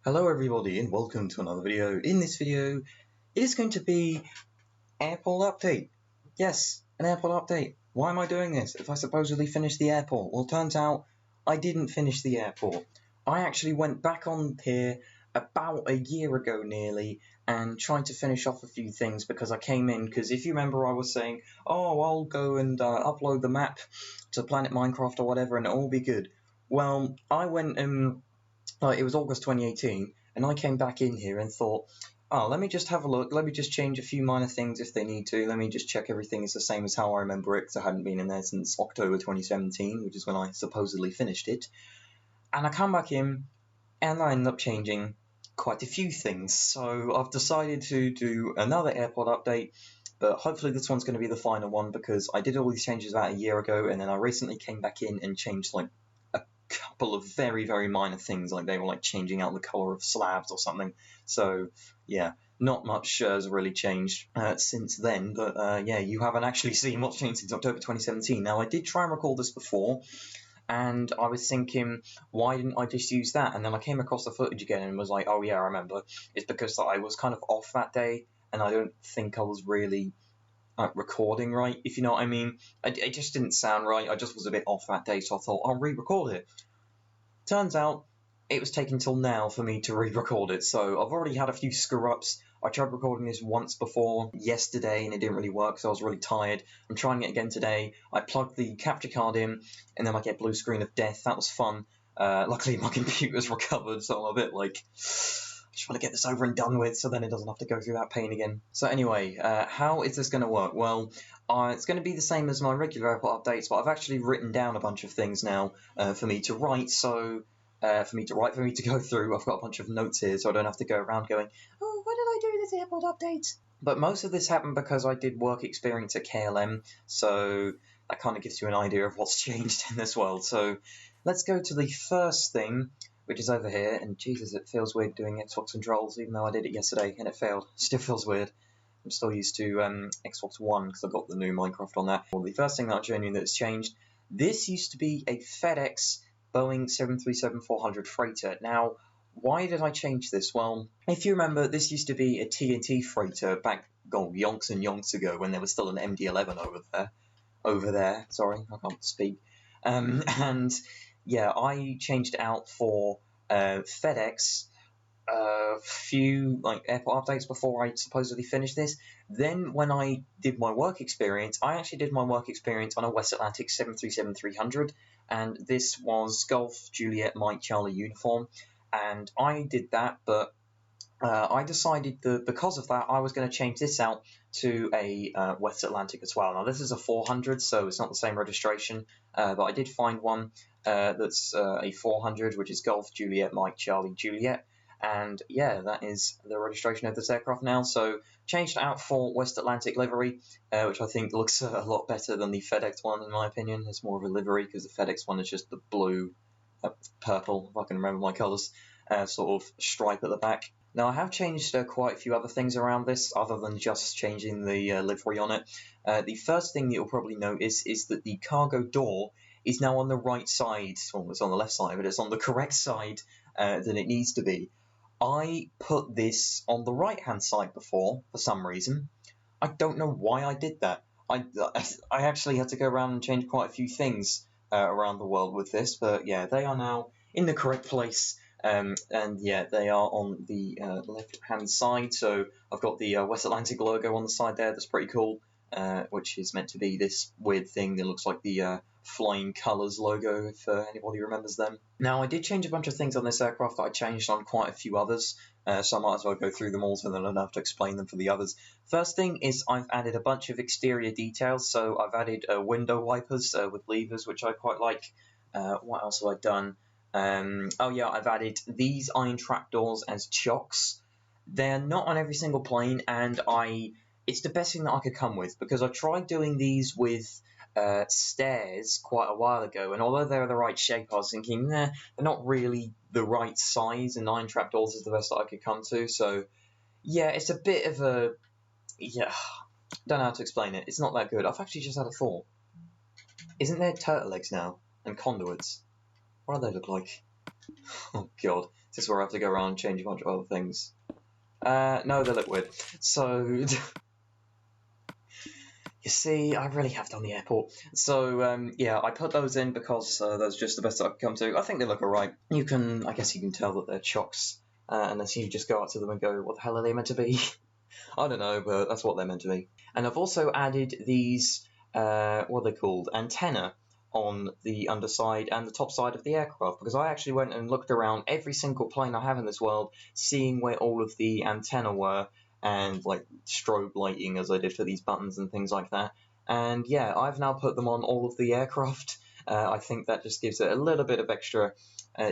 Hello everybody and welcome to another video. In this video, it is going to be airport update. Yes, an airport update. Why am I doing this if I supposedly finished the airport? Well, turns out I didn't finish the airport. I actually went back on here about a year ago nearly and tried to finish off a few things because I came in, because if you remember I was saying, oh, I'll go and upload the map to Planet Minecraft or whatever and it'll all be good. Well, I went and it was August 2018, and I came back in here and thought, oh, let me just have a look, let me just change a few minor things if they need to, let me just check everything is the same as how I remember it, because I hadn't been in there since October 2017, which is when I supposedly finished it. And I come back in, and I ended up changing quite a few things, so I've decided to do another airport update, but hopefully this one's going to be the final one, because I did all these changes about a year ago, and then I recently came back in and changed like couple of very, very minor things, like they were like changing out the colour of slabs or something. So yeah, not much has really changed since then, but yeah, you haven't actually seen what's changed since October 2017. Now, I did try and record this before, and I was thinking, why didn't I just use that? And then I came across the footage again and was like, oh yeah, I remember. It's because I was kind of off that day, and I don't think I was really recording right, if you know what I mean. It just didn't sound right. I just was a bit off that day, so I thought I'll re-record it. Turns out it was taking till now for me to re-record it, so I've already had a few screw-ups. I tried recording this once before yesterday and it didn't really work, so I was really tired. I'm trying it again today. I plugged the capture card in and then I get blue screen of death. That was fun. Luckily my computer's recovered, so I'm a bit like, I just want to get this over and done with so then it doesn't have to go through that pain again. So anyway, how is this going to work? Well, it's going to be the same as my regular airport updates, but I've actually written down a bunch of things now for me to write, so for me to go through. I've got a bunch of notes here, so I don't have to go around going, oh, why did I do this airport update? But most of this happened because I did work experience at KLM, so that kind of gives you an idea of what's changed in this world. So let's go to the first thing, which is over here, and Jesus, it feels weird doing Xbox controls, even though I did it yesterday and it failed. Still feels weird. I'm still used to Xbox One because I've got the new Minecraft on that. Well, the first thing that I'm showing you that's changed, this used to be a FedEx Boeing 737-400 freighter. Now, why did I change this? Well, if you remember, this used to be a TNT freighter back, yonks and yonks ago, when there was still an MD-11 over there. Sorry, I can't speak. And yeah, I changed it out for FedEx a few airport updates before I supposedly finished this. Then when I did my work experience, I actually did my work experience on a West Atlantic 737-300, and this was Golf Juliet Mike Charlie uniform, and I did that, but I decided that because of that I was going to change this out to a West Atlantic as well. Now this is a 400, so it's not the same registration, but I did find one that's a 400, which is Golf Juliet Mike Charlie Juliet. And yeah, that is the registration of this aircraft now. So changed it out for West Atlantic livery, which I think looks a lot better than the FedEx one in my opinion. It's more of a livery because the FedEx one is just the blue, purple, if I can remember my colours, sort of stripe at the back. Now I have changed quite a few other things around this other than just changing the livery on it. The first thing that you'll probably notice is that the cargo door is now on the right side. Well, it's on the left side, but it's on the correct side than it needs to be. I put this on the right-hand side before, for some reason. I don't know why I did that. I actually had to go around and change quite a few things around the world with this, but yeah, they are now in the correct place, and yeah, they are on the left-hand side, so I've got the West Atlantic logo on the side there. That's pretty cool, which is meant to be this weird thing that looks like the Flying Colours logo, if anybody remembers them. Now, I did change a bunch of things on this aircraft that I changed on quite a few others, so I might as well go through them all so then I don't have to explain them for the others. First thing is I've added a bunch of exterior details, so I've added window wipers with levers, which I quite like. What else have I done? Oh yeah, I've added these iron trapdoors as chocks. They're not on every single plane, and it's the best thing that I could come with, because I tried doing these with stairs quite a while ago, and although they're the right shape, I was thinking, nah, they're not really the right size, and 9 trapdoors is the best that I could come to, so yeah, it's a bit of a, yeah, don't know how to explain it, it's not that good. I've actually just had a thought. Isn't there turtle eggs now, and conduits? What do they look like? Oh god. This is where I have to go around and change a bunch of other things. No, they look weird. So, you see, I really have done the airport. So, yeah, I put those in because that's just the best I could come to. I think they look alright. I guess you can tell that they're chocks, unless you just go up to them and go, what the hell are they meant to be? I don't know, but that's what they're meant to be. And I've also added these, what are they called? Antenna on the underside and the top side of the aircraft, because I actually went and looked around every single plane I have in this world, seeing where all of the antenna were, and like strobe lighting as I did for these buttons and things like that. And yeah, I've now put them on all of the aircraft. I think that just gives it a little bit of extra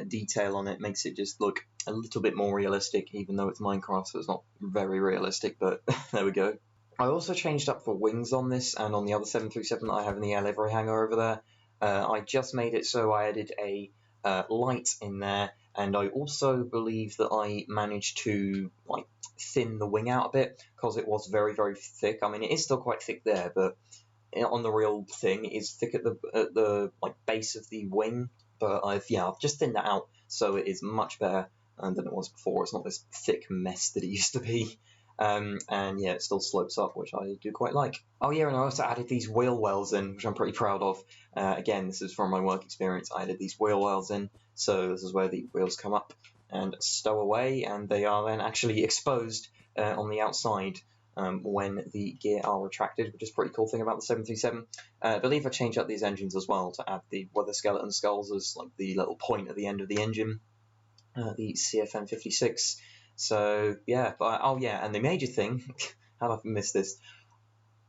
detail on it, makes it just look a little bit more realistic, even though it's Minecraft, so it's not very realistic, but there we go. I also changed up the wings on this, and on the other 737 that I have in the air livery hangar over there. I just made it so I added a light in there, and I also believe that I managed to like thin the wing out a bit, because it was very, very thick. I mean, it is still quite thick there, but on the real thing, it is thick at the like base of the wing. But I've just thinned that out, so it is much better than it was before. It's not this thick mess that it used to be. And yeah, it still slopes up, which I do quite like. Oh yeah, and I also added these wheel wells in, which I'm pretty proud of. Again, this is from my work experience. I added these wheel wells in, so this is where the wheels come up and stow away, and they are then actually exposed on the outside when the gear are retracted, which is a pretty cool thing about the 737. I believe I changed up these engines as well to add the weather skeleton skulls as like the little point at the end of the engine, the CFM56. So yeah, but oh yeah, and the major thing, how have I missed this?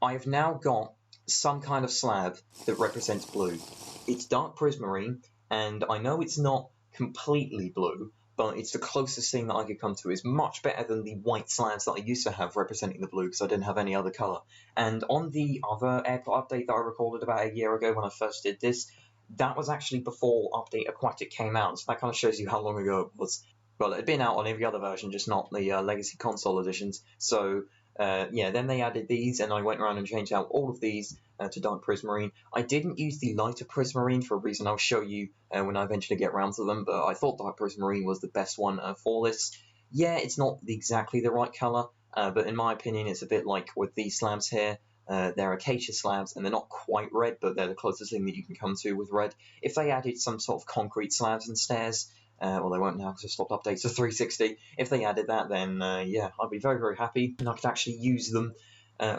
I've now got some kind of slab that represents blue. It's dark prismarine, and I know it's not completely blue, but it's the closest thing that I could come to. It's much better than the white slabs that I used to have representing the blue, because I didn't have any other colour. And on the other airport update that I recorded about a year ago when I first did this, that was actually before Update Aquatic came out, so that kind of shows you how long ago it was. Well, it had been out on every other version, just not the Legacy console editions. So, yeah, then they added these, and I went around and changed out all of these to dark prismarine. I didn't use the lighter prismarine for a reason I'll show you when I eventually get around to them, but I thought dark prismarine was the best one for this. Yeah, it's not exactly the right colour, but in my opinion, it's a bit like with these slabs here. They're acacia slabs, and they're not quite red, but they're the closest thing that you can come to with red. If they added some sort of concrete slabs and stairs, well, they won't now because I've stopped updates to 360. If they added that, then yeah, I'd be very, very happy, and I could actually use them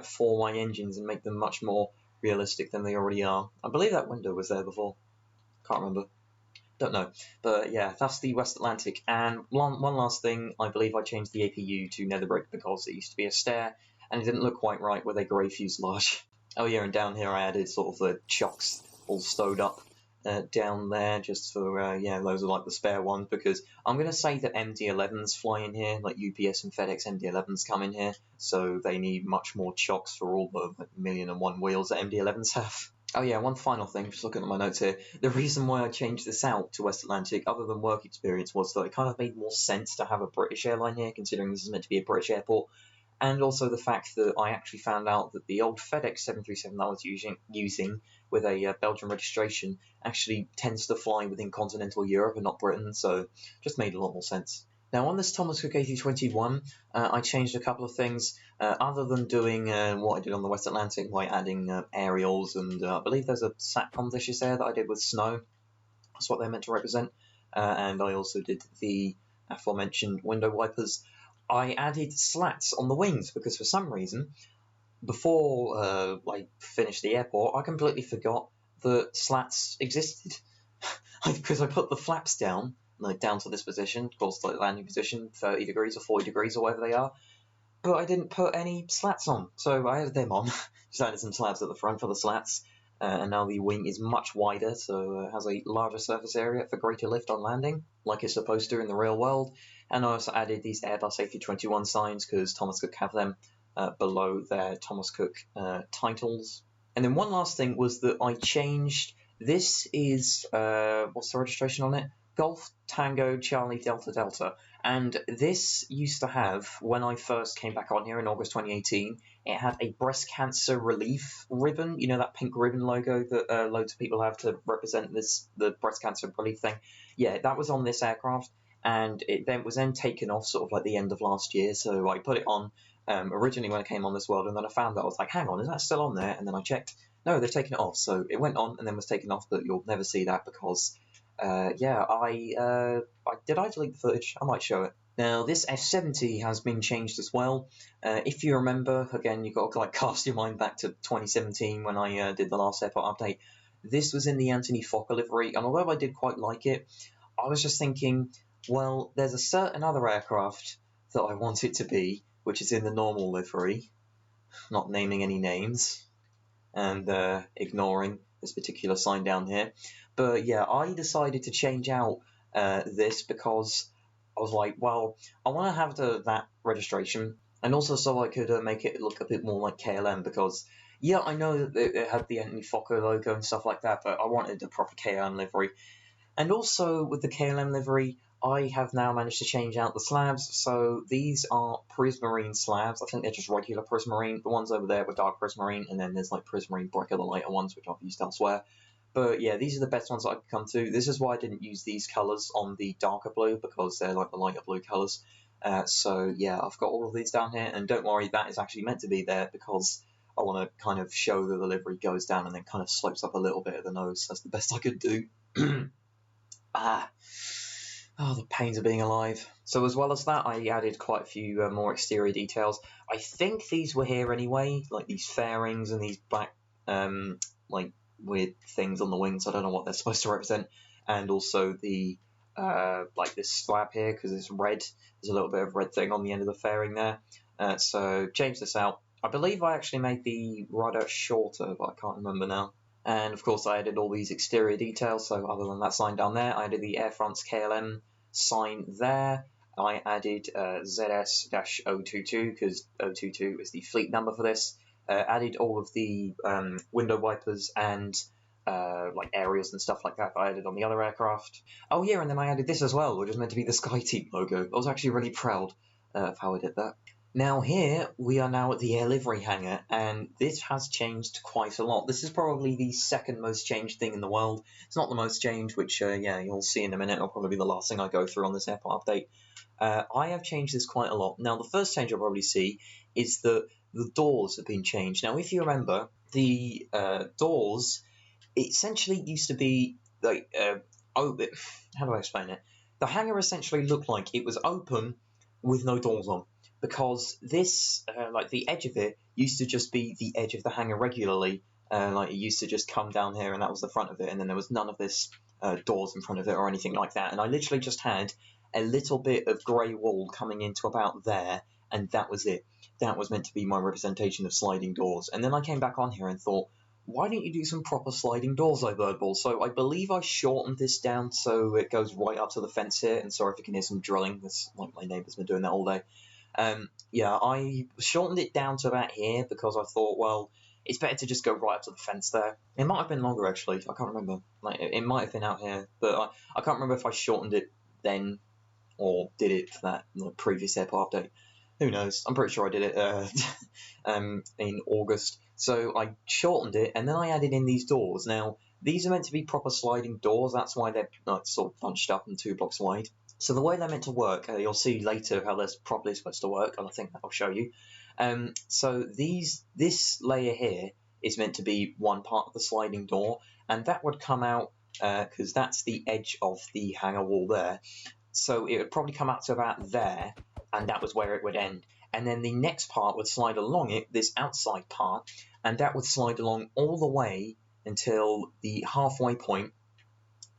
for my engines and make them much more realistic than they already are. I believe that window was there before. Can't remember. Don't know. But yeah, that's the West Atlantic. And one last thing, I believe I changed the APU to nether brick because it used to be a stair, and it didn't look quite right with a grey fuselage. Oh yeah, and down here I added sort of the chocks all stowed up down there, just for, yeah, those are like the spare ones, because I'm going to say that MD-11s fly in here, like UPS and FedEx MD-11s come in here, so they need much more chocks for all the like, 1,000,001 wheels that MD-11s have. Oh yeah, one final thing, just looking at my notes here, the reason why I changed this out to West Atlantic, other than work experience, was that it kind of made more sense to have a British airline here, considering this is meant to be a British airport, and also the fact that I actually found out that the old FedEx 737 that I was using with a Belgian registration actually tends to fly within continental Europe and not Britain, so just made a lot more sense. Now on this Thomas Cook A321, I changed a couple of things, other than doing what I did on the West Atlantic by adding aerials, and I believe there's a SATCOM dishes there that I did with snow. That's what they're meant to represent. And I also did the aforementioned window wipers. I added slats on the wings because for some reason, before I finished the airport, I completely forgot that slats existed. Because I put the flaps down, like down to this position, of course, like landing position, 30 degrees or 40 degrees or whatever they are, but I didn't put any slats on, so I added them on. Just added some slabs at the front for the slats, and now the wing is much wider, so it has a larger surface area for greater lift on landing, like it's supposed to in the real world. And I also added these Airbus A321 signs, because Thomas Cook have them below their Thomas Cook titles. And then one last thing was that I changed, this is, what's the registration on it? Golf Tango Charlie Delta Delta. And this used to have, when I first came back on here in August 2018, it had a breast cancer relief ribbon, you know, that pink ribbon logo that loads of people have to represent the breast cancer relief thing. Yeah, that was on this aircraft, and it then was taken off sort of like the end of last year. So I put it on originally when I came on this world, and then I found that I was like, hang on, is that still on there? And then I checked, no, they've taken it off. So it went on and then was taken off, but you'll never see that because yeah, did I delete the footage? I might show it. Now, this F70 has been changed as well. If you remember, again, you've got to like cast your mind back to 2017 when I did the last airport update. This was in the Anthony Fokker livery, and although I did quite like it, I was just thinking, well, there's a certain other aircraft that I want it to be, which is in the normal livery, not naming any names, and ignoring this particular sign down here. But yeah, I decided to change out this because I was like, well, I want to have that registration, and also so I could make it look a bit more like KLM, because, yeah, I know that it had the Anthony Fokker logo and stuff like that, but I wanted the proper KLM livery. And also, with the KLM livery, I have now managed to change out the slabs, so these are prismarine slabs. I think they're just regular prismarine. The ones over there were dark prismarine, and then there's like prismarine brick are the lighter ones, which I've used elsewhere. But yeah, these are the best ones that I could come to. This is why I didn't use these colours on the darker blue, because they're like the lighter blue colours. So yeah, I've got all of these down here, and don't worry, that is actually meant to be there because I want to kind of show that the livery goes down and then kind of slopes up a little bit at the nose. That's the best I could do. The pains of being alive. So as well as that, I added quite a few more exterior details. I think these were here anyway, like these fairings and these black, like, weird things on the wings. I don't know what they're supposed to represent. And also the, like this slab here, because it's red. There's a little bit of red thing on the end of the fairing there. So change this out. I believe I actually made the rudder shorter, but I can't remember now. And of course I added all these exterior details, so other than that sign down there, I added the Air France KLM sign there. I added ZS-022, because 022 is the fleet number for this. Added all of the window wipers and like areas and stuff like that I added on the other aircraft. Oh yeah, and then I added this as well, which is meant to be the SkyTeam logo. I was actually really proud of how I did that. Now here, we are now at the air livery hangar, and this has changed quite a lot. This is probably the second most changed thing in the world. It's not the most changed, which, yeah, you'll see in a minute. It'll probably be the last thing I go through on this airport update. I have changed this quite a lot. Now, the first change you'll probably see is that the doors have been changed. Now, if you remember, the doors, it essentially used to be, like, how do I explain it? The hangar essentially looked like it was open with no doors on. Because this, like the edge of it, used to just be the edge of the hangar regularly. Like it used to just come down here and that was the front of it, and then there was none of this doors in front of it or anything like that. And I literally just had a little bit of grey wall coming into about there, and that was it. That was meant to be my representation of sliding doors. And then I came back on here and thought, why don't you do some proper sliding doors, Ibirdball? So I believe I shortened this down so it goes right up to the fence here. And sorry if you can hear some drilling. That's like my neighbour's been doing that all day. Yeah, I shortened it down to about here because I thought, well, it's better to just go right up to the fence there. It might have been longer, actually. I can't remember. Like, it might have been out here, but I can't remember if I shortened it then or did it for that previous airport update. Who knows? I'm pretty sure I did it in August. So I shortened it, and then I added in these doors. Now, these are meant to be proper sliding doors. That's why they're sort of bunched up and 2 blocks wide. So the way they're meant to work, you'll see later how they're properly supposed to work, and I think I'll show you. So this layer here is meant to be one part of the sliding door, and that would come out, because that's the edge of the hangar wall there. So it would probably come out to about there, and that was where it would end. And then the next part would slide along it, this outside part, and that would slide along all the way until the halfway point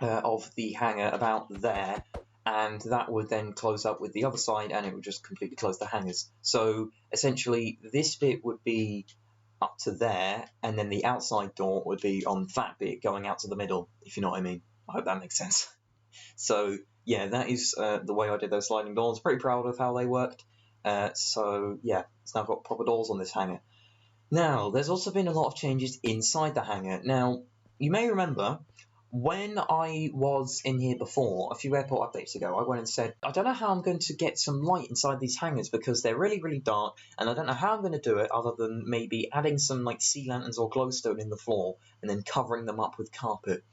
of the hangar about there, and that would then close up with the other side, and it would just completely close the hangars. So essentially this bit would be up to there, and then the outside door would be on that bit going out to the middle, if you know what I mean. I hope that makes sense. So yeah, that is the way I did those sliding doors. Pretty proud of how they worked. So yeah, it's now got proper doors on this hangar. Now, there's also been a lot of changes inside the hangar. Now, you may remember, when I was in here before, a few airport updates ago, I went and said, I don't know how I'm going to get some light inside these hangars because they're really, really dark, and I don't know how I'm going to do it other than maybe adding some like sea lanterns or glowstone in the floor and then covering them up with carpet.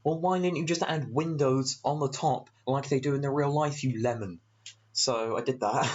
well, why didn't you just add windows on the top like they do in the real life, you lemon? So I did that.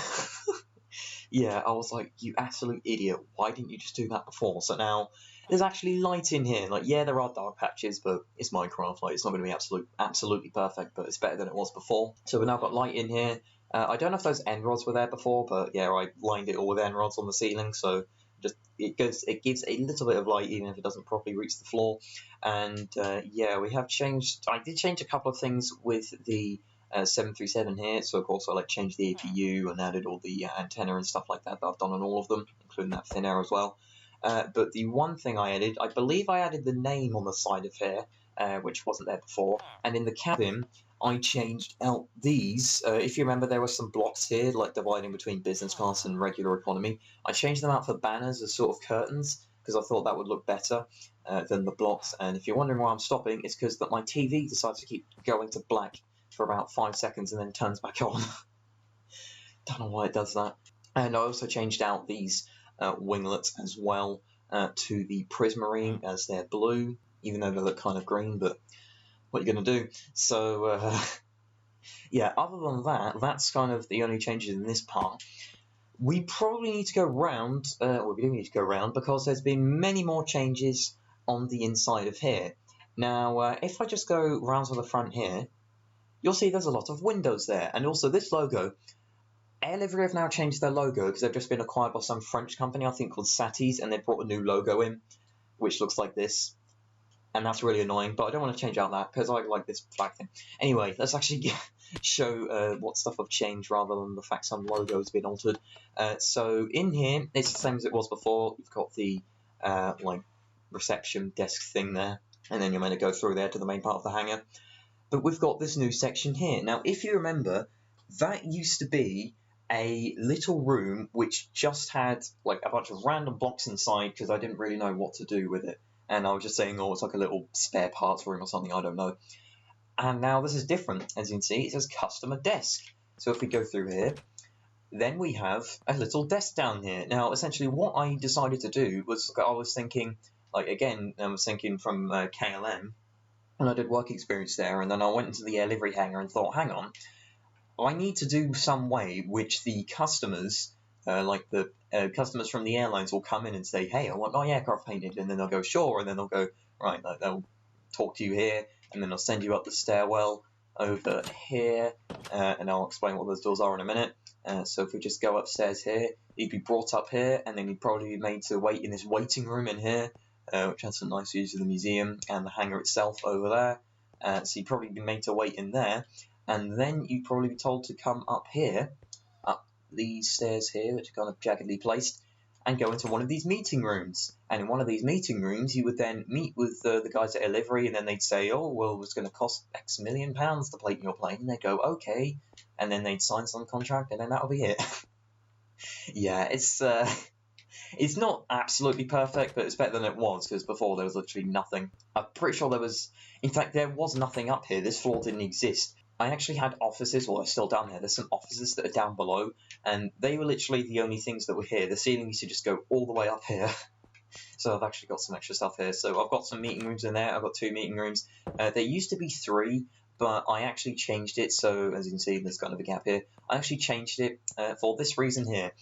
Yeah, I was like, you absolute idiot, why didn't you just do that before? So now there's actually light in here. Like, yeah, there are dark patches, but it's Minecraft. Like, it's not going to be absolutely perfect, but it's better than it was before. So we've now got light in here. I don't know if those end rods were there before, but yeah, I lined it all with end rods on the ceiling, so just it gives a little bit of light even if it doesn't properly reach the floor. And yeah, we have changed. I did change a couple of things with the 737 here, so of course I changed the APU and added all the antenna and stuff like that I've done on all of them, including that fin air as well. But the one thing I added, I believe I added the name on the side of here, which wasn't there before, and in the cabin I changed out these. If you remember, there were some blocks here, like dividing between business class and regular economy. I changed them out for banners as sort of curtains, because I thought that would look better than the blocks. And if you're wondering why I'm stopping, it's because that my TV decides to keep going to black for about 5 seconds and then turns back on. Don't know why it does that. And I also changed out these winglets as well to the prismarine, as they're blue, even though they look kind of green, but what are you going to do? So, yeah, other than that, that's kind of the only changes in this part. We probably need to go round, well, we do need to go round, because there's been many more changes on the inside of here. Now, if I just go round to the front here, you'll see there's a lot of windows there, and also this logo. Air Livery have now changed their logo because they've just been acquired by some French company, I think called Satis, and they brought a new logo in, which looks like this. And that's really annoying, but I don't want to change out that because I like this flag thing. Anyway, let's actually show what stuff have changed rather than the fact some logo has been altered. So in here, it's the same as it was before. You've got the like reception desk thing there, and then you're meant to go through there to the main part of the hangar. But we've got this new section here. Now, if you remember, that used to be a little room which just had like a bunch of random blocks inside because I didn't really know what to do with it. And I was just saying, oh, it's like a little spare parts room or something, I don't know. And now this is different. As you can see, it says customer desk. So if we go through here, then we have a little desk down here. Now, essentially what I decided to do was, I was thinking, like, again, I was thinking from KLM, and I did work experience there, and then I went into the Air Livery hangar and thought, hang on, I need to do some way which the customers, like the customers from the airlines will come in and say, hey, I want my aircraft painted, and then they'll go, sure, and then they'll go, right, like, they'll talk to you here, and then they'll send you up the stairwell over here, and I'll explain what those doors are in a minute. So if we just go upstairs here, you'd be brought up here, and then you'd probably be made to wait in this waiting room in here, which has some nice views of the museum and the hangar itself over there. So you'd probably be made to wait in there, and then you'd probably be told to come up here, up these stairs here, which are kind of jaggedly placed, and go into one of these meeting rooms. And in one of these meeting rooms, you would then meet with the guys at Air Livery, and then they'd say, oh, well, it's going to cost X million pounds to plate your plane. And they'd go, okay. And then they'd sign some contract, and then that'll be it. Yeah, it's not absolutely perfect, but it's better than it was, because before there was literally nothing. I'm pretty sure in fact, there was nothing up here. This floor didn't exist. I actually had offices, well, they're still down there. There's some offices that are down below, and they were literally the only things that were here. The ceiling used to just go all the way up here. So I've actually got some extra stuff here. So I've got some meeting rooms in there. I've got 2 meeting rooms. There used to be 3, but I actually changed it. So as you can see, there's kind of a gap here. I actually changed it for this reason here.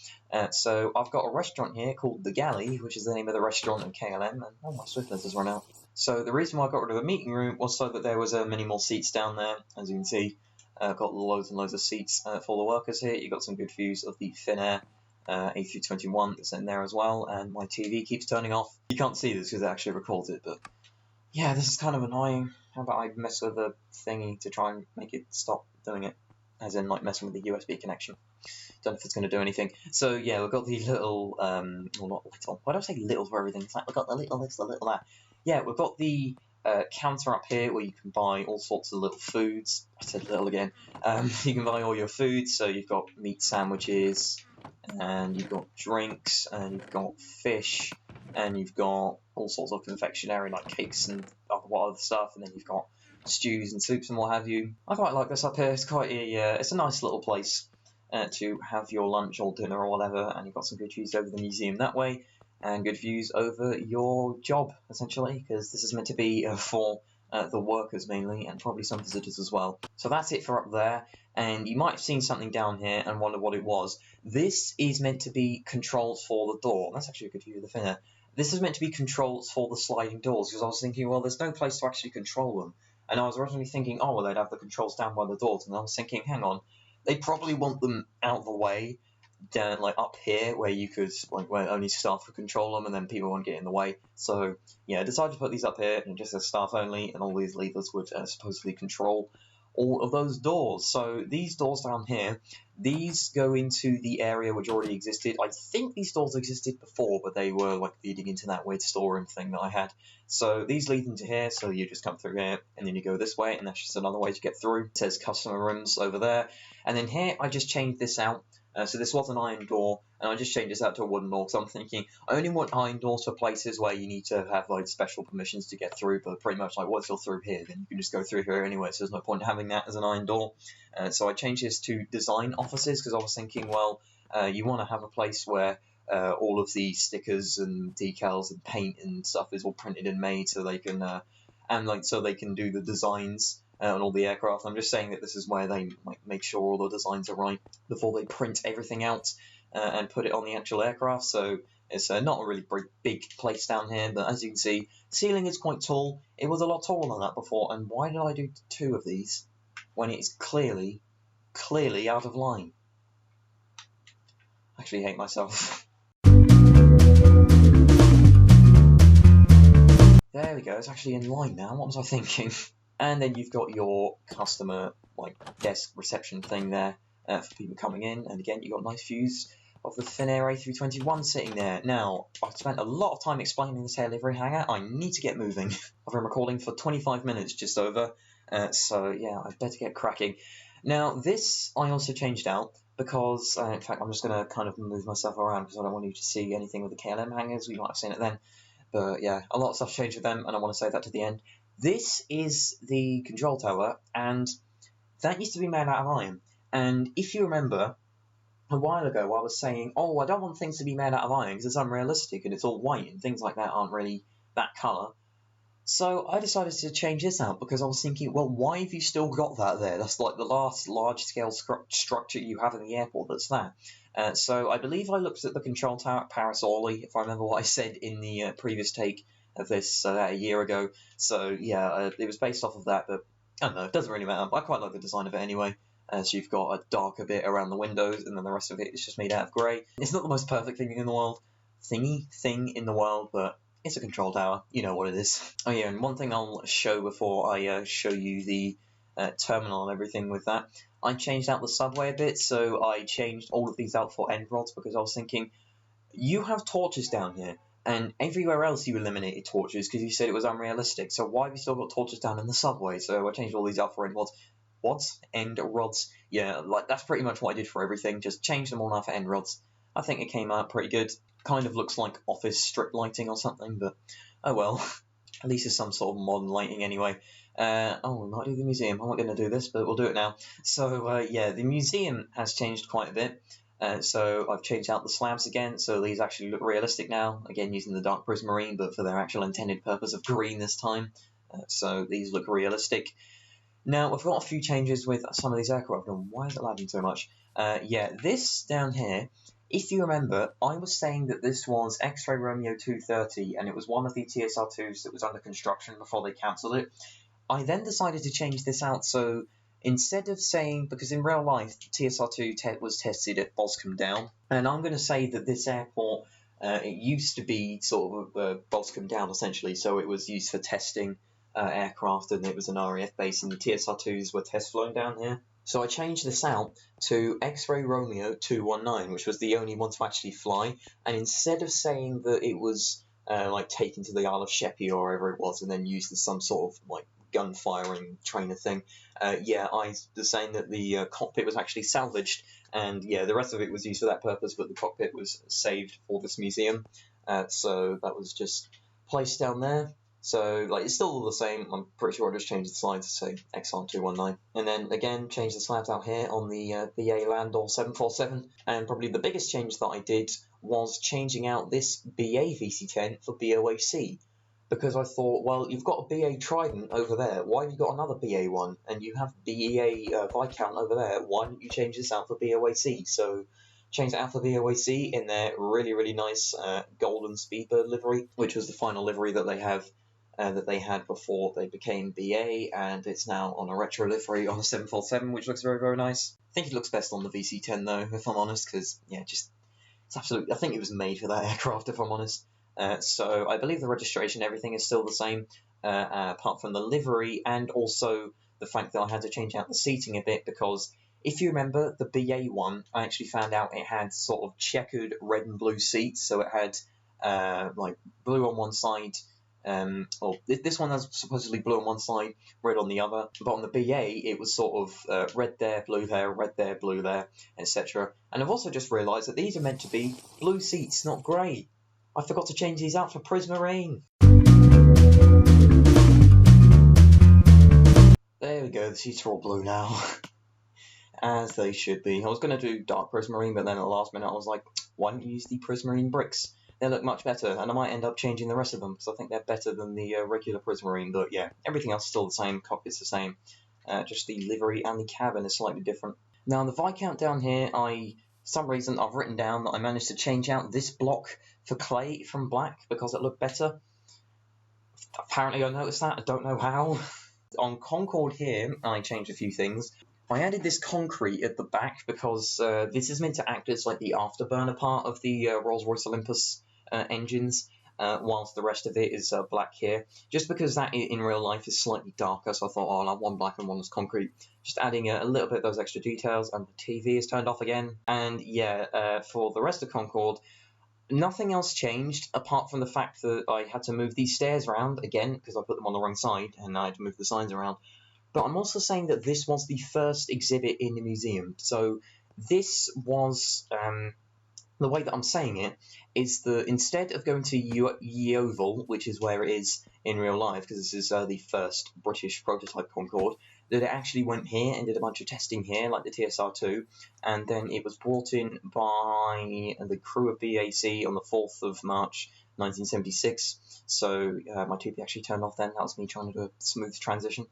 So I've got a restaurant here called The Galley, which is the name of the restaurant in KLM, and oh, my swiftness has run out. So the reason why I got rid of the meeting room was so that there was many more seats down there. As you can see, I've got loads and loads of seats for the workers here. You've got some good views of the Finnair A321 that's in there as well, and my TV keeps turning off. You can't see this because it actually records it, but yeah, this is kind of annoying. How about I mess with the thingy to try and make it stop doing it, as in like messing with the USB connection. Don't know if it's going to do anything. So yeah, we've got the little, well, not little, why do I say little for everything? It's like we've got the little this, the little that. Yeah, we've got the counter up here where you can buy all sorts of little foods. I said little again. You can buy all your foods, so you've got meat sandwiches, and you've got drinks, and you've got fish, and you've got all sorts of confectionery like cakes and other stuff, and then you've got stews and soups and what have you. I quite like this up here. It's quite it's a nice little place to have your lunch or dinner or whatever, and you've got some good views over the museum that way, and good views over your job, essentially, because this is meant to be for the workers mainly, and probably some visitors as well. So that's it for up there, and you might have seen something down here and wonder what it was. This is meant to be controls for the door. That's actually a good view of the finner. This is meant to be controls for the sliding doors, because I was thinking, well, there's no place to actually control them. And I was originally thinking, oh, well, they'd have the controls down by the doors, and I was thinking, hang on, they probably want them out of the way, down like up here where you could where only staff could control them, and then people won't get in the way. So yeah, I decided to put these up here and just as staff only, and all these levers would supposedly control all of those doors. So these doors down here, these go into the area which already existed. I think these doors existed before, but they were like leading into that weird storeroom thing that I had. So these lead into here, so you just come through here, and then you go this way, and that's just another way to get through. It says customer rooms over there, and then here I just changed this out. So this was an iron door, and I just changed this out to a wooden door, because I'm thinking I only want iron doors for places where you need to have like special permissions to get through, but pretty much like once you're through here, then you can just go through here anyway, so there's no point in having that as an iron door. So I changed this to design offices, because I was thinking, well, you want to have a place where all of the stickers and decals and paint and stuff is all printed and made, so they can so they can do the designs on all the aircraft. I'm just saying that this is where they make sure all the designs are right before they print everything out and put it on the actual aircraft. So it's not a really big place down here, but as you can see, the ceiling is quite tall. It was a lot taller than that before, and why did I do 2 of these when it's clearly out of line? I actually hate myself. There we go, it's actually in line now. What was I thinking? And then you've got your customer desk reception thing there for people coming in. And again, you've got nice views of the Finnair A321 sitting there. Now, I've spent a lot of time explaining this air livery hangar. I need to get moving. I've been recording for 25 minutes just over. So yeah, I'd better get cracking. Now, this I also changed out because, in fact, I'm just going to kind of move myself around because I don't want you to see anything with the KLM hangars. We might have seen it then. But yeah, a lot of stuff's changed with them, and I want to say that to the end. This is the control tower, and that used to be made out of iron. And if you remember, a while ago I was saying, oh, I don't want things to be made out of iron because it's unrealistic and it's all white and things like that aren't really that colour. So I decided to change this out because I was thinking, well, why have you still got that there? That's like the last large-scale structure you have in the airport that's there. So I believe I looked at the control tower at Paris Orly, if I remember what I said in the previous take of this a year ago. So yeah, it was based off of that, but I don't know, it doesn't really matter. I quite like the design of it anyway. So you've got a darker bit around the windows, and then the rest of it is just made out of grey. It's not the most perfect thing in the world, but it's a control tower. You know what it is. Oh yeah, and one thing I'll show before I show you the terminal and everything with that, I changed out the subway a bit, so I changed all of these out for end rods because I was thinking, you have torches down here, and everywhere else you eliminated torches because you said it was unrealistic, so why have you still got torches down in the subway? So I changed all these out for end rods. What? End rods? Yeah, like that's pretty much what I did for everything, just changed them all out for end rods. I think it came out pretty good. Kind of looks like office strip lighting or something, but oh well. At least it's some sort of modern lighting anyway. Oh, we might do the museum. I'm not going to do this, but we'll do it now. So yeah, the museum has changed quite a bit. So I've changed out the slabs again, so these actually look realistic now. Again, using the dark prismarine, but for their actual intended purpose of green this time. So these look realistic. Now, I've got a few changes with some of these aircraft, and why is it lagging so much? Yeah, this down here, if you remember, I was saying that this was X-Ray Romeo 230, and it was one of the TSR2s that was under construction before they cancelled it. I then decided to change this out, so instead of saying, because in real life, TSR2 was tested at Boscombe Down, and I'm going to say that this airport, it used to be sort of Boscombe Down, essentially, so it was used for testing aircraft, and it was an RAF base, and the TSR2s were test flown down here. So I changed this out to X-Ray Romeo 219, which was the only one to actually fly, and instead of saying that it was like taken to the Isle of Sheppey or wherever it was and then used as some sort of like gun firing trainer thing, yeah, I was saying that the cockpit was actually salvaged, and yeah, the rest of it was used for that purpose, but the cockpit was saved for this museum, so that was just placed down there. So, like, it's still all the same. I'm pretty sure I just changed the slides to say XR219. And then, again, changed the slabs out here on the BA Landor 747. And probably the biggest change that I did was changing out this BA VC10 for BOAC. because I thought, well, you've got a BA Trident over there. Why have you got another BA one? And you have BEA Viscount over there. Why don't you change this out for BOAC? So changed it out for BOAC in their really, really nice golden Speedbird livery, which was the final livery that they have. That they had before they became BA, and it's now on a retro livery on a 747, which looks very, very nice. I think it looks best on the VC-10 though, if I'm honest, because yeah, it's absolutely. I think it was made for that aircraft, if I'm honest. So I believe the registration, everything is still the same, apart from the livery, and also the fact that I had to change out the seating a bit, because if you remember the BA one, I actually found out it had sort of checkered red and blue seats, so it had like blue on one side. Well, this one has supposedly blue on one side, red on the other, but on the BA it was sort of red there, blue there, etc. And I've also just realised that these are meant to be blue seats, not grey. I forgot to change these out for Prismarine. There we go, the seats are all blue now. As they should be. I was going to do dark Prismarine, but then at the last minute I was like, why don't you use the Prismarine bricks? They look much better, and I might end up changing the rest of them, because I think they're better than the regular Prismarine. But yeah, everything else is still the same, cockpit's the same, just the livery and the cabin is slightly different. Now, the Viscount down here, for some reason I've written down that I managed to change out this block for clay from black, because it looked better. Apparently I noticed that, I don't know how. On Concorde here, I changed a few things. I added this concrete at the back because this is meant to act as like the afterburner part of the Rolls-Royce Olympus engines, whilst the rest of it is black here. Just because that in real life is slightly darker, so I thought, oh, I'll have one black and one as concrete. Just adding a little bit of those extra details, and the TV is turned off again. And yeah, for the rest of Concorde, nothing else changed apart from the fact that I had to move these stairs around again because I put them on the wrong side and I had to move the signs around. But I'm also saying that this was the first exhibit in the museum. So this was, the way that I'm saying it, is that instead of going to Yeovil, which is where it is in real life, because this is the first British prototype Concorde, that it actually went here and did a bunch of testing here, like the TSR2, and then it was brought in by the crew of BAC on the 4th of March 1976. So my TV actually turned off then. That was me trying to do a smooth transition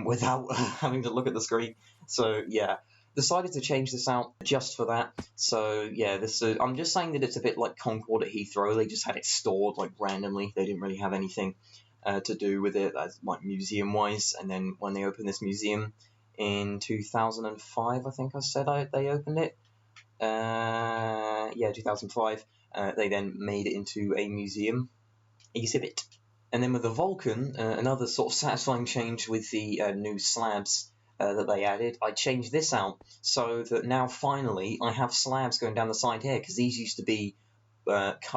without having to look at the screen. So yeah, decided to change this out just for that. So yeah, I'm just saying that it's a bit like Concorde at Heathrow. They just had it stored like randomly. They didn't really have anything to do with it as like museum wise. And then when they opened this museum in 2005, I think I said they opened it. Yeah, 2005. They then made it into a museum exhibit. And then with the Vulcan, another sort of satisfying change with the new slabs that they added, I changed this out so that now finally I have slabs going down the side here, because these used to be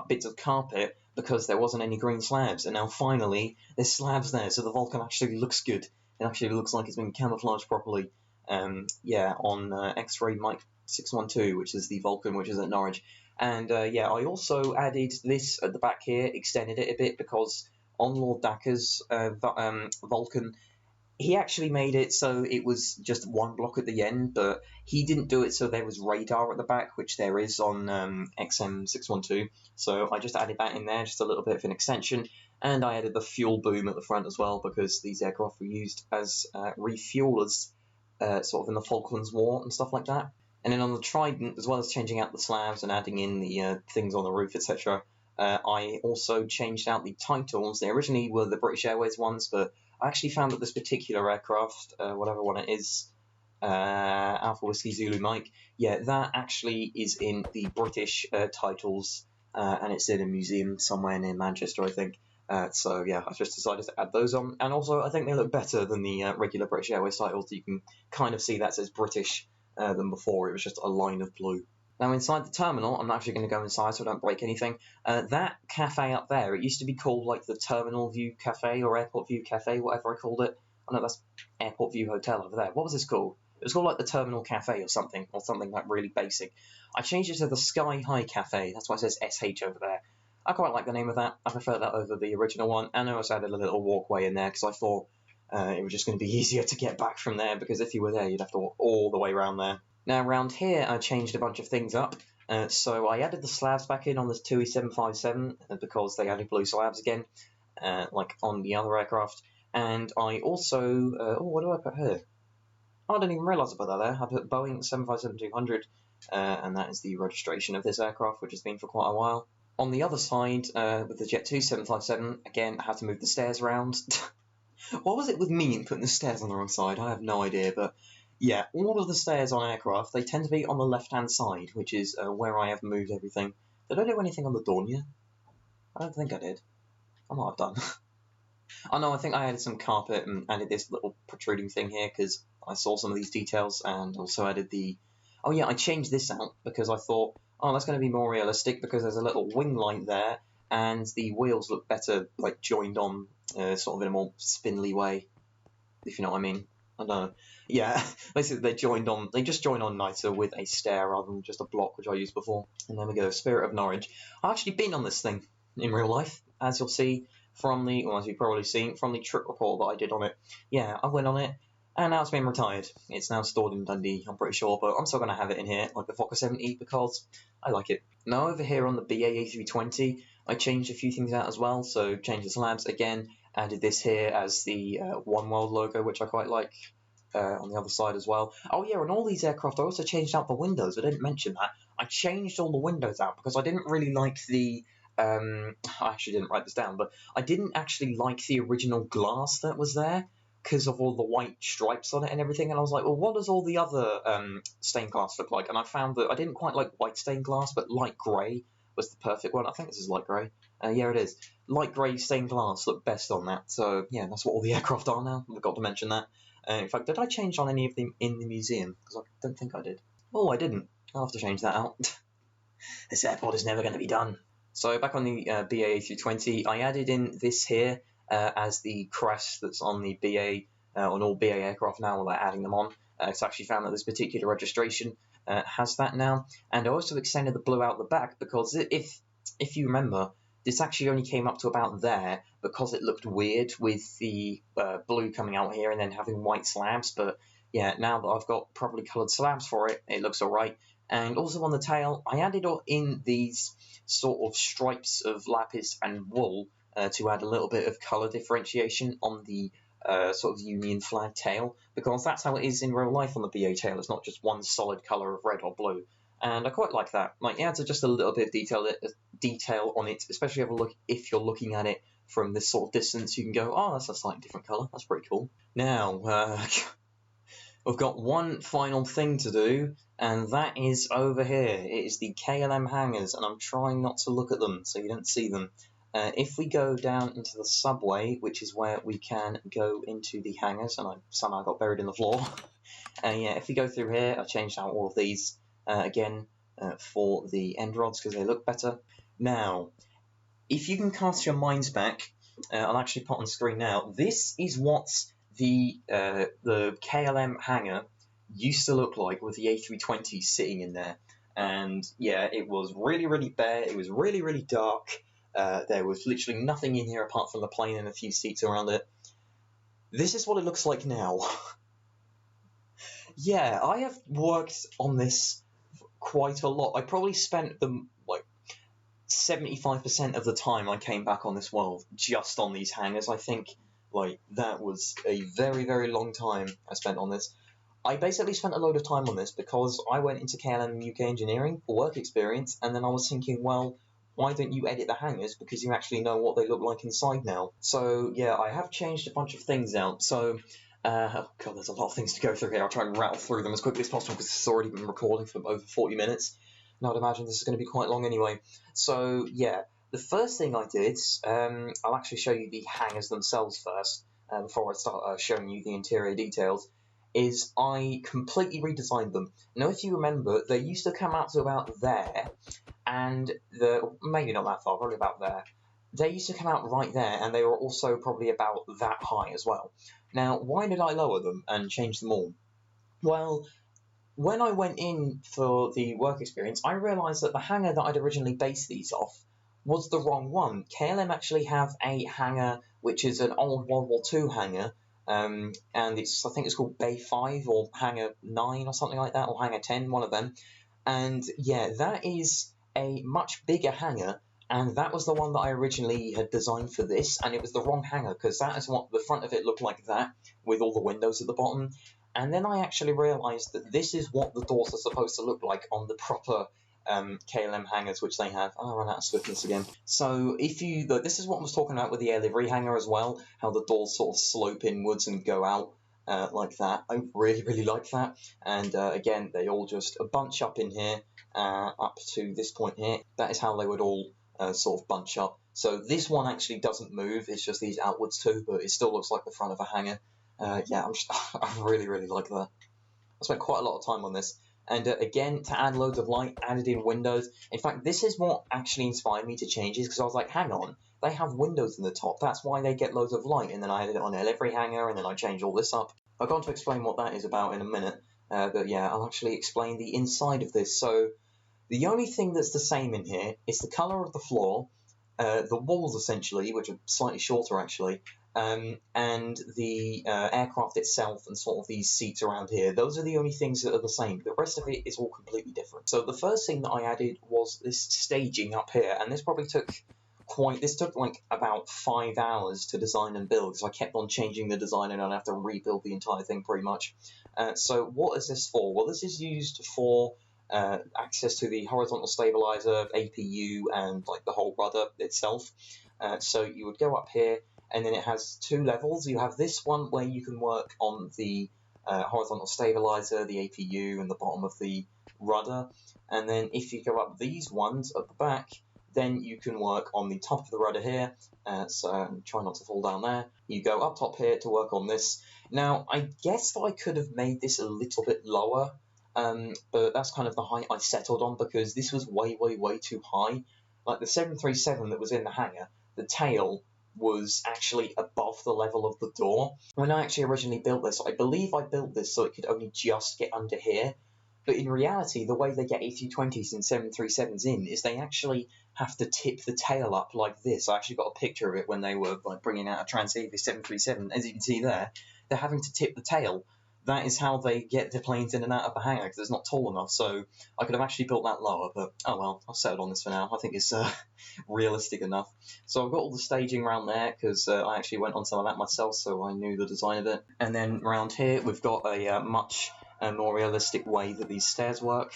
bits of carpet because there wasn't any green slabs, and now finally there's slabs there, so the Vulcan actually looks good. It actually looks like it's been camouflaged properly. Yeah, on X-Ray Mike 612, which is the Vulcan, which is at Norwich. And yeah, I also added this at the back here, extended it a bit, because on Lord Dacre's Vulcan, he actually made it so it was just one block at the end, but he didn't do it so there was radar at the back, which there is on XM612. So I just added that in there, just a little bit of an extension, and I added the fuel boom at the front as well, because these aircraft were used as refuelers sort of in the Falklands War and stuff like that. And then on the Trident, as well as changing out the slabs and adding in the things on the roof, etc., I also changed out the titles. They originally were the British Airways ones, but I actually found that this particular aircraft, whatever one it is, Alpha Whiskey Zulu Mike, yeah, that actually is in the British titles, and it's in a museum somewhere near Manchester, I think. So yeah, I just decided to add those on, and also I think they look better than the regular British Airways titles. You can kind of see that says British than before. It was just a line of blue. Now inside the terminal, I'm actually going to go inside so I don't break anything. That cafe up there, it used to be called like the Terminal View Cafe or Airport View Cafe, whatever I called it. Oh no, that's Airport View Hotel over there. What was this called? It was called like the Terminal Cafe or something like really basic. I changed it to the Sky High Cafe. That's why it says SH over there. I quite like the name of that. I prefer that over the original one. And I also added a little walkway in there because I thought it was just going to be easier to get back from there, because if you were there, you'd have to walk all the way around there. Now around here, I changed a bunch of things up. So I added the slabs back in on the 2E757 because they added blue slabs again. like on the other aircraft. And I also, what do I put here? I didn't even realise I put that there. I put Boeing 757-200, and that is the registration of this aircraft, which has been for quite a while. On the other side, with the Jet 2 757, again, I had to move the stairs around. What was it with me and putting the stairs on the wrong side? I have no idea, but yeah, all of the stairs on aircraft, they tend to be on the left-hand side, which is where I have moved everything. Did I do anything on the Dornier? I don't think I did. I might have done. Oh no, I think I added some carpet and added this little protruding thing here because I saw some of these details, and also added the... Oh yeah, I changed this out because I thought, oh, that's going to be more realistic because there's a little wing light there, and the wheels look better, like, joined on, sort of in a more spindly way, if you know what I mean. I don't know. Yeah, basically they just join on nicer with a stair rather than just a block, which I used before. And there we go, Spirit of Norwich. I've actually been on this thing in real life, as you'll see from the, well, as you've probably seen, from the trip report that I did on it. Yeah, I went on it, and now it's been retired. It's now stored in Dundee, I'm pretty sure, but I'm still going to have it in here, like the Fokker 70, because I like it. Now over here on the BA A320, I changed a few things out as well, so changed the slabs again, added this here as the One World logo, which I quite like, on the other side as well. Oh yeah, and all these aircraft, I also changed out the windows. I didn't mention that. I changed all the windows out because I didn't really like the... I actually didn't write this down, but I didn't actually like the original glass that was there because of all the white stripes on it and everything, and I was like, well, what does all the other stained glass look like? And I found that I didn't quite like white stained glass, but light grey was the perfect one. I think this is light grey. Yeah, it is. Light grey stained glass looked best on that, so yeah, that's what all the aircraft are now. I forgot to mention that. In fact, did I change on any of them in the museum? Because I don't think I did. Oh, I didn't. I'll have to change that out. This airport is never going to be done. So back on the BA A320, I added in this here as the crest that's on the BA, on all BA aircraft now, while they're adding them on. It's actually found that this particular registration has that now. And I also extended the blue out the back because if you remember, this actually only came up to about there because it looked weird with the blue coming out here and then having white slabs. But yeah, now that I've got properly coloured slabs for it, it looks alright. And also on the tail, I added in these sort of stripes of lapis and wool to add a little bit of colour differentiation on the sort of Union flag tail, because that's how it is in real life on the BA tail. It's not just one solid colour of red or blue. And I quite like that. Like, it adds just a little bit of detail on it, especially if you're looking at it from this sort of distance. You can go, oh, that's a slightly different colour. That's pretty cool. Now, we've got one final thing to do, and that is over here. It is the KLM hangars, and I'm trying not to look at them so you don't see them. If we go down into the subway, which is where we can go into the hangars, and I somehow got buried in the floor. Yeah, if we go through here, I've changed out all of these again for the end rods because they look better. Now, if you can cast your minds back, I'll actually put on screen now. This is what the KLM hangar used to look like with the A320 sitting in there. And yeah, it was really, really bare. It was really, really dark. There was literally nothing in here apart from the plane and a few seats around it. This is what it looks like now. Yeah, I have worked on this quite a lot. I probably spent them like 75% of the time I came back on this world just on these hangars. I think like that was a very, very long time I spent on this. I basically spent a load of time on this because I went into KLM UK Engineering for work experience, and then I was thinking, well, why don't you edit the hangars because you actually know what they look like inside now? So yeah, I have changed a bunch of things out. So oh god, there's a lot of things to go through here. I'll try and rattle through them as quickly as possible because it's already been recording for over 40 minutes. And I'd imagine this is going to be quite long anyway. So yeah, the first thing I did, I'll actually show you the hangars themselves first, before I start showing you the interior details, is I completely redesigned them. Now if you remember, they used to come out to about there, and maybe not that far, probably about there. They used to come out right there, and they were also probably about that high as well. Now, why did I lower them and change them all? Well, when I went in for the work experience, I realised that the hangar that I'd originally based these off was the wrong one. KLM actually have a hangar which is an old World War II hangar, and I think it's called Bay 5 or Hangar 9 or something like that, or Hangar 10, one of them. And yeah, that is a much bigger hangar, and that was the one that I originally had designed for this, and it was the wrong hangar, because that is what the front of it looked like, that, with all the windows at the bottom. And then I actually realised that this is what the doors are supposed to look like on the proper KLM hangars, which they have. Oh, I ran out of swiftness again. So if you, this is what I was talking about with the air livery hangar as well, how the doors sort of slope inwards and go out like that. I really, really like that. And again, they all just bunch up in here, up to this point here. That is how they would all sort of bunch up. So this one actually doesn't move, it's just these outwards too, but it still looks like the front of a hangar. Yeah, I really, really like that. I spent quite a lot of time on this. And again, to add loads of light, added in windows. In fact, this is what actually inspired me to change this, because I was like, hang on, they have windows in the top, that's why they get loads of light. And then I added it on every hangar, and then I changed all this up. I'm going to explain what that is about in a minute, but yeah, I'll actually explain the inside of this. So the only thing that's the same in here is the colour of the floor, the walls essentially, which are slightly shorter actually, and the aircraft itself and sort of these seats around here. Those are the only things that are the same. The rest of it is all completely different. So the first thing that I added was this staging up here, and this probably took like about 5 hours to design and build, because I kept on changing the design and I'd have to rebuild the entire thing pretty much. So what is this for? Well, this is used for access to the horizontal stabilizer, APU, and like the whole rudder itself. So you would go up here, and then it has 2 levels. You have this one where you can work on the horizontal stabilizer, the APU, and the bottom of the rudder. And then if you go up these ones at the back, then you can work on the top of the rudder here. So try not to fall down there. You go up top here to work on this. Now, I guess that I could have made this a little bit lower, but that's kind of the height I settled on, because this was way, way, way too high. Like the 737 that was in the hangar, the tail was actually above the level of the door. When I actually originally built this, I believe I built this so it could only just get under here. But in reality, the way they get A320s and 737s in is they actually have to tip the tail up like this. I actually got a picture of it when they were like bringing out a Transavia 737. As you can see there, they're having to tip the tail. That is how they get the planes in and out of the hangar, because it's not tall enough. So I could have actually built that lower, but oh well, I'll settle on this for now. I think it's realistic enough. So I've got all the staging around there, because I actually went on some of that myself, so I knew the design of it. And then around here, we've got a much more realistic way that these stairs work,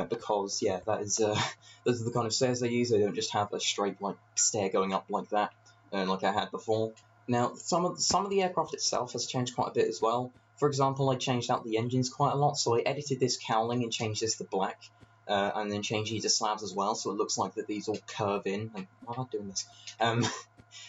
because yeah, that is those are the kind of stairs they use. They don't just have a straight like stair going up like that, like I had before. Now, some of the aircraft itself has changed quite a bit as well. For example, I changed out the engines quite a lot, so I edited this cowling and changed this to black, and then changed these to slabs as well, so it looks like that these all curve in. And why am I doing this?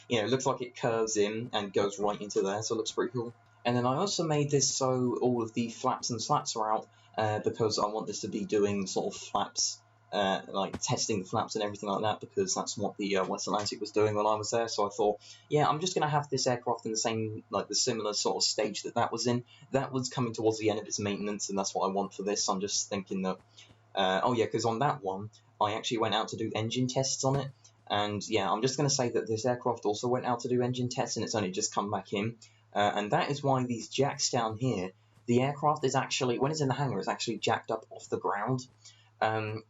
You know, it looks like it curves in and goes right into there, so it looks pretty cool. And then I also made this so all of the flaps and slats are out, because I want this to be doing sort of flaps, like testing the flaps and everything like that, because that's what the West Atlantic was doing when I was there. So I thought, yeah, I'm just going to have this aircraft in the same, like the similar sort of stage that was in. That was coming towards the end of its maintenance, and that's what I want for this. I'm just thinking that, oh yeah, because on that one, I actually went out to do engine tests on it. And yeah, I'm just going to say that this aircraft also went out to do engine tests, and it's only just come back in. And that is why these jacks down here, the aircraft is actually, when it's in the hangar, it's actually jacked up off the ground.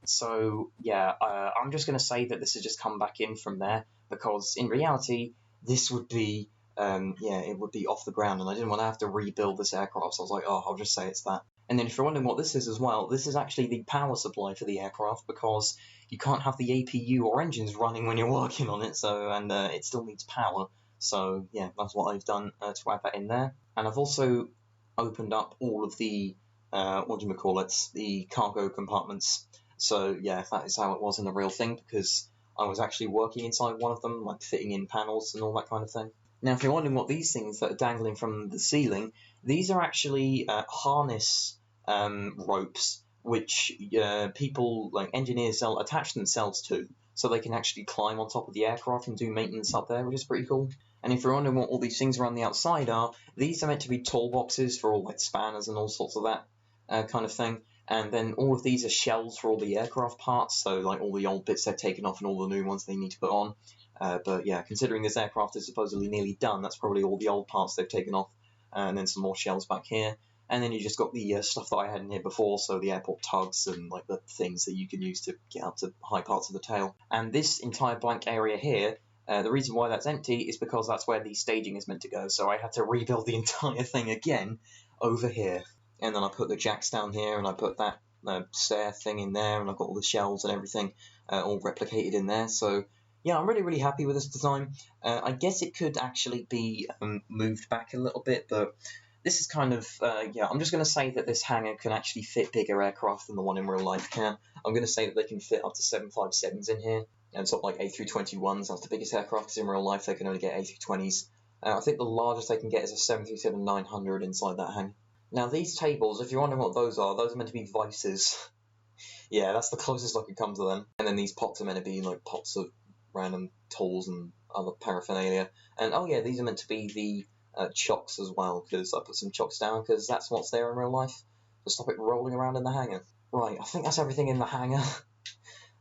So yeah, I'm just going to say that this has just come back in from there, because in reality, this would be, yeah, it would be off the ground, and I didn't want to have to rebuild this aircraft, so I was like, oh, I'll just say it's that. And then if you're wondering what this is as well, this is actually the power supply for the aircraft, because you can't have the APU or engines running when you're working on it, so, and it still needs power. So yeah, that's what I've done to add that in there. And I've also opened up all of the, the cargo compartments. So yeah, that is how it was in the real thing, because I was actually working inside one of them, like fitting in panels and all that kind of thing. Now, if you're wondering what these things that are dangling from the ceiling, these are actually harness ropes, which people, like engineers, attach themselves to, so they can actually climb on top of the aircraft and do maintenance up there, which is pretty cool. And if you're wondering what all these things around the outside are, these are meant to be toolboxes for all like spanners and all sorts of that kind of thing. And then all of these are shells for all the aircraft parts, so like all the old bits they've taken off and all the new ones they need to put on. But yeah, considering this aircraft is supposedly nearly done, that's probably all the old parts they've taken off, and then some more shells back here. And then you just got the stuff that I had in here before, so the airport tugs and like the things that you can use to get up to high parts of the tail. And this entire blank area here, the reason why that's empty is because that's where the staging is meant to go. So I had to rebuild the entire thing again over here. And then I put the jacks down here, and I put that stair thing in there, and I've got all the shelves and everything all replicated in there. So yeah, I'm really, really happy with this design. I guess it could actually be moved back a little bit, but this is kind of, yeah, I'm just going to say that this hangar can actually fit bigger aircraft than the one in real life can. I'm going to say that they can fit up to 757s in here, and sort of like A321s, that's the biggest aircraft, because in real life they can only get A320s. I think the largest they can get is a 737-900 inside that hangar. Now these tables, if you're wondering what those are meant to be vices. Yeah, that's the closest I could come to them. And then these pots are meant to be like pots of random tools and other paraphernalia. And oh yeah, these are meant to be the chocks as well, because I put some chocks down because that's what's there in real life, to stop it rolling around in the hangar. Right, I think that's everything in the hangar.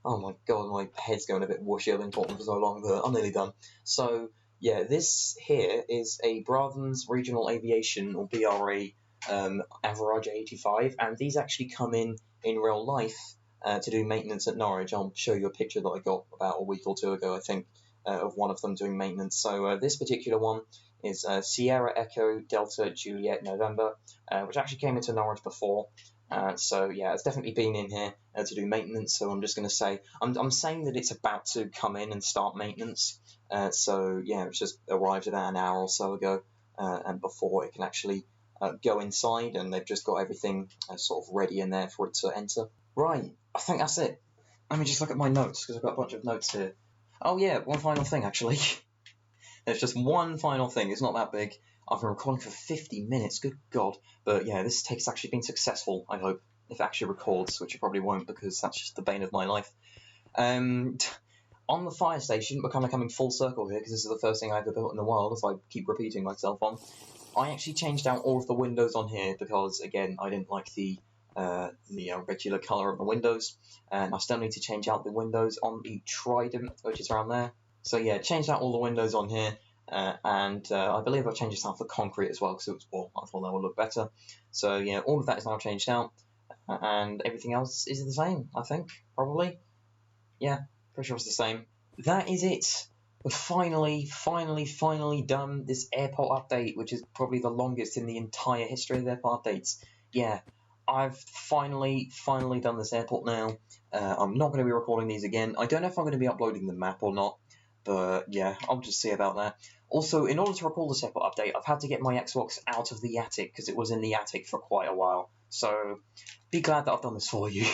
Oh my god, my head's going a bit whooshy. I've been talking for so long, but I'm nearly done. So yeah, this here is a Bratham's Regional Aviation, or BRA, Average 85, and these actually come in real life to do maintenance at Norwich. I'll show you a picture that I got about a week or two ago, I think, of one of them doing maintenance. So this particular one is Sierra Echo Delta Juliet November, which actually came into Norwich before. So yeah, it's definitely been in here to do maintenance. So I'm just going to say, I'm saying that it's about to come in and start maintenance. So yeah, it's just arrived about an hour or so ago, and before it can actually go inside, and they've just got everything sort of ready in there for it to enter. Right, I think that's it. Let me just look at my notes, because I've got a bunch of notes here. Oh yeah, one final thing actually. There's just one final thing, it's not that big. I've been recording for 50 minutes, good god. But yeah, this take's actually been successful, I hope. If it actually records, which it probably won't, because that's just the bane of my life. On the fire station, we're kind of coming full circle here, because this is the first thing I ever built in the world, as I keep repeating myself on. I actually changed out all of the windows on here, because, again, I didn't like the regular colour of the windows, and I still need to change out the windows on the Trident, which is around there. So yeah, changed out all the windows on here, and I believe I've changed this out for concrete as well, because it was well, I thought that would look better. So yeah, all of that is now changed out, and everything else is the same, I think, probably. Yeah, pretty sure it's the same. That is it. We're finally done this airport update, which is probably the longest in the entire history of airport updates. Yeah, I've finally done this airport now. I'm not going to be recording these again. I don't know if I'm going to be uploading the map or not, but yeah, I'll just see about that. Also, in order to record this airport update, I've had to get my Xbox out of the attic, because it was in the attic for quite a while. So, be glad that I've done this for you.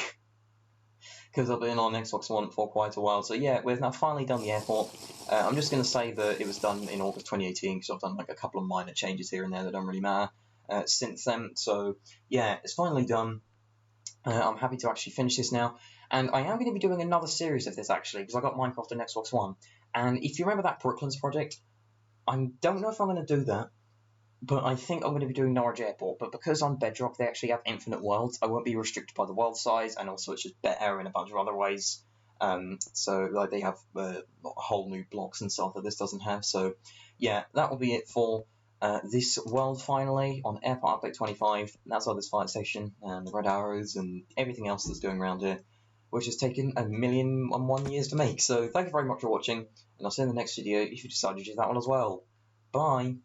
Because I've been on Xbox One for quite a while. So yeah, we've now finally done the airport. I'm just going to say that it was done in August 2018, because I've done like a couple of minor changes here and there that don't really matter since then. So yeah, it's finally done. I'm happy to actually finish this now. And I am going to be doing another series of this, actually, because I got Minecraft on Xbox One. And if you remember that Brooklands project, I don't know if I'm going to do that, but I think I'm going to be doing Norwich Airport. But because on Bedrock they actually have infinite worlds, I won't be restricted by the world size, and also it's just better in a bunch of other ways. So like they have whole new blocks and stuff that this doesn't have. So yeah, that will be it for this world finally on Airport Update 25. That's all this fire station and the red arrows and everything else that's doing around here, which has taken 1,000,001 years to make. So thank you very much for watching, and I'll see you in the next video if you decide to do that one as well. Bye!